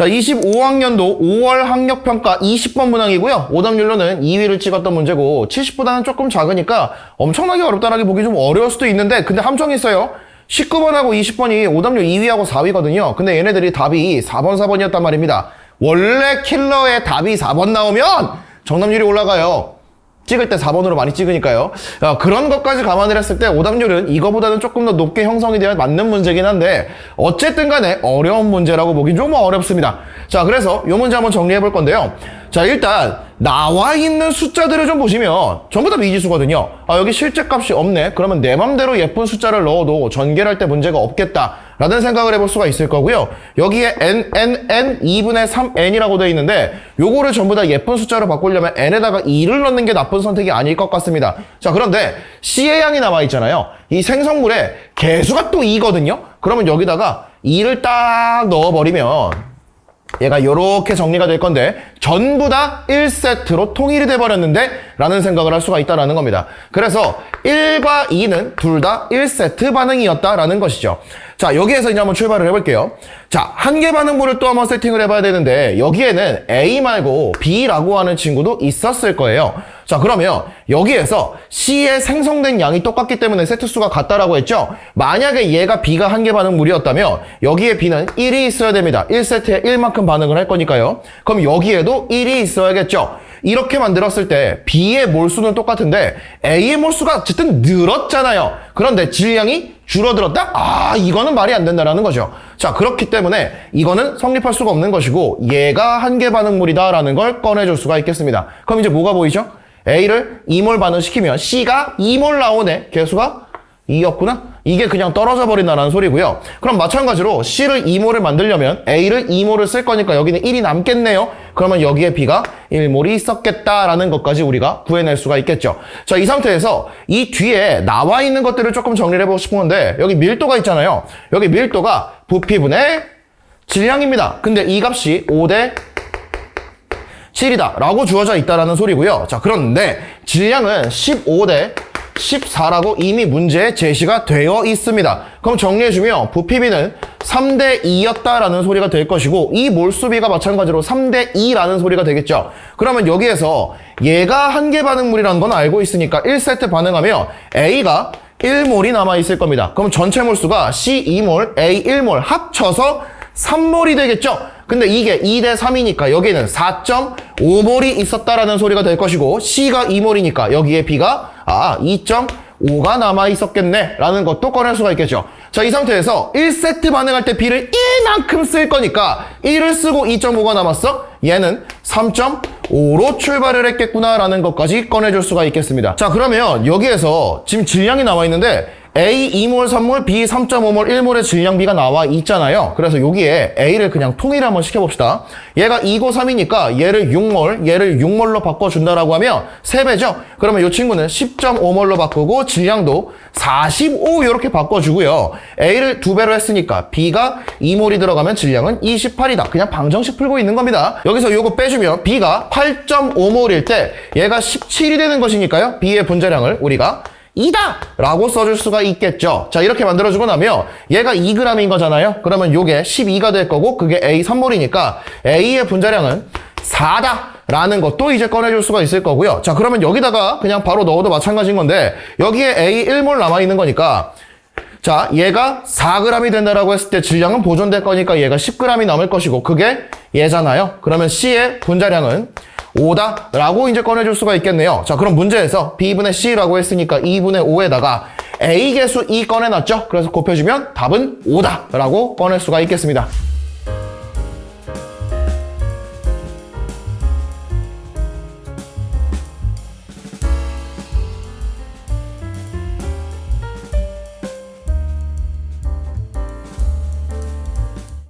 자, 25학년도 5월 학력평가 20번 문항이고요. 오답률로는 2위를 찍었던 문제고 70보다는 조금 작으니까 엄청나게 어렵다라고 보기 좀 어려울 수도 있는데 근데 함정이 있어요. 19번하고 20번이 오답률 2위하고 4위거든요. 근데 얘네들이 답이 4번, 4번이었단 말입니다. 원래 킬러의 답이 4번 나오면 정답률이 올라가요. 찍을 때 4번으로 많이 찍으니까요. 그런 것까지 감안을 했을 때 오답률은 이거보다는 조금 더 높게 형성이 되어 맞는 문제긴 한데 어쨌든 간에 어려운 문제라고 보긴 좀 어렵습니다. 자, 그래서 이 문제 한번 정리해 볼 건데요. 자, 일단 나와 있는 숫자들을 좀 보시면 전부 다 미지수거든요. 여기 실제값이 없네. 그러면 내 맘대로 예쁜 숫자를 넣어도 전개할 때 문제가 없겠다 라는 생각을 해볼 수가 있을 거고요. 여기에 n 2분의 3n이라고 되어 있는데 요거를 전부 다 예쁜 숫자로 바꾸려면 n에다가 2를 넣는 게 나쁜 선택이 아닐 것 같습니다. 자, 그런데 C의 양이 남아 있잖아요. 이 생성물에 개수가 또 2거든요. 그러면 여기다가 2를 딱 넣어버리면 얘가 이렇게 정리가 될 건데 전부 다 1세트로 통일이 돼버렸는데 라는 생각을 할 수가 있다는 겁니다. 그래서 1과 2는 둘 다 1세트 반응이었다라는 것이죠. 자, 여기에서 이제 한번 출발을 해볼게요. 자, 한계 반응물을 또 한번 세팅을 해봐야 되는데 여기에는 A 말고 B라고 하는 친구도 있었을 거예요. 자, 그러면 여기에서 C에 생성된 양이 똑같기 때문에 세트수가 같다라고 했죠? 만약에 얘가 B가 한계 반응물이었다면 여기에 B는 1이 있어야 됩니다. 1세트에 1만큼 반응을 할 거니까요. 그럼 여기에도 1이 있어야겠죠? 이렇게 만들었을 때 B의 몰수는 똑같은데 A의 몰수가 어쨌든 늘었잖아요. 그런데 질량이 줄어들었다? 이거는 말이 안 된다라는 거죠. 자, 그렇기 때문에 이거는 성립할 수가 없는 것이고 얘가 한계 반응물이다라는 걸 꺼내줄 수가 있겠습니다. 그럼 이제 뭐가 보이죠? A를 2몰 반응시키면 C가 2몰 나오네. 개수가 2였구나? 이게 그냥 떨어져 버린다는 소리고요. 그럼 마찬가지로 C를 2몰을 만들려면 A를 2몰을 쓸 거니까 여기는 1이 남겠네요. 그러면 여기에 B가 1몰이 있었겠다라는 것까지 우리가 구해낼 수가 있겠죠. 자, 이 상태에서 이 뒤에 나와 있는 것들을 조금 정리를 해보고 싶은 건데 여기 밀도가 있잖아요. 여기 밀도가 부피분의 질량입니다. 근데 이 값이 5대 7이다 라고 주어져 있다라는 소리고요. 자, 그런데 질량은 15대 14라고 이미 문제에 제시가 되어 있습니다. 그럼 정리해주면 부피비는 3대 2였다라는 소리가 될 것이고 이 몰수비가 마찬가지로 3대 2라는 소리가 되겠죠. 그러면 여기에서 얘가 한계 반응물이라는 건 알고 있으니까 1세트 반응하면 A가 1몰이 남아있을 겁니다. 그럼 전체 몰수가 C 2몰, A 1몰 합쳐서 3몰이 되겠죠. 근데 이게 2대 3이니까 여기는 4.5몰이 있었다라는 소리가 될 것이고 C가 2몰이니까 여기에 B가 2.5가 남아있었겠네 라는 것도 꺼낼 수가 있겠죠. 자, 이 상태에서 1세트 반응할 때 B를 1만큼 쓸 거니까 1을 쓰고 2.5가 남았어? 얘는 3.5로 출발을 했겠구나 라는 것까지 꺼내줄 수가 있겠습니다. 자, 그러면 여기에서 지금 질량이 나와 있는데 A 2몰, 3몰, B 3.5몰, 1몰의 질량비가 나와 있잖아요. 그래서 여기에 A를 그냥 통일을 한번 시켜봅시다. 얘가 2고 3이니까 얘를 6몰, 얘를 6몰로 바꿔준다라고 하면 3배죠? 그러면 이 친구는 10.5몰로 바꾸고 질량도 45 이렇게 바꿔주고요. A를 2배로 했으니까 B가 2몰이 들어가면 질량은 28이다. 그냥 방정식 풀고 있는 겁니다. 여기서 요거 빼주면 B가 8.5몰일 때 얘가 17이 되는 것이니까요. B의 분자량을 우리가 2다! 라고 써줄 수가 있겠죠. 자, 이렇게 만들어주고 나면 얘가 2g인 거잖아요. 그러면 요게 12가 될 거고 그게 A 3몰이니까 A의 분자량은 4다! 라는 것도 이제 꺼내줄 수가 있을 거고요. 자, 그러면 여기다가 그냥 바로 넣어도 마찬가지인 건데 여기에 A 1몰 남아있는 거니까 자, 얘가 4g이 된다라고 했을 때 질량은 보존될 거니까 얘가 10g이 남을 것이고 그게 얘잖아요. 그러면 C의 분자량은 5다 라고 이제 꺼내줄 수가 있겠네요. 자, 그럼 문제에서 B분의 C라고 했으니까 2분의 5에다가 A 개수 2 꺼내놨죠? 그래서 곱해주면 답은 5다 라고 꺼낼 수가 있겠습니다.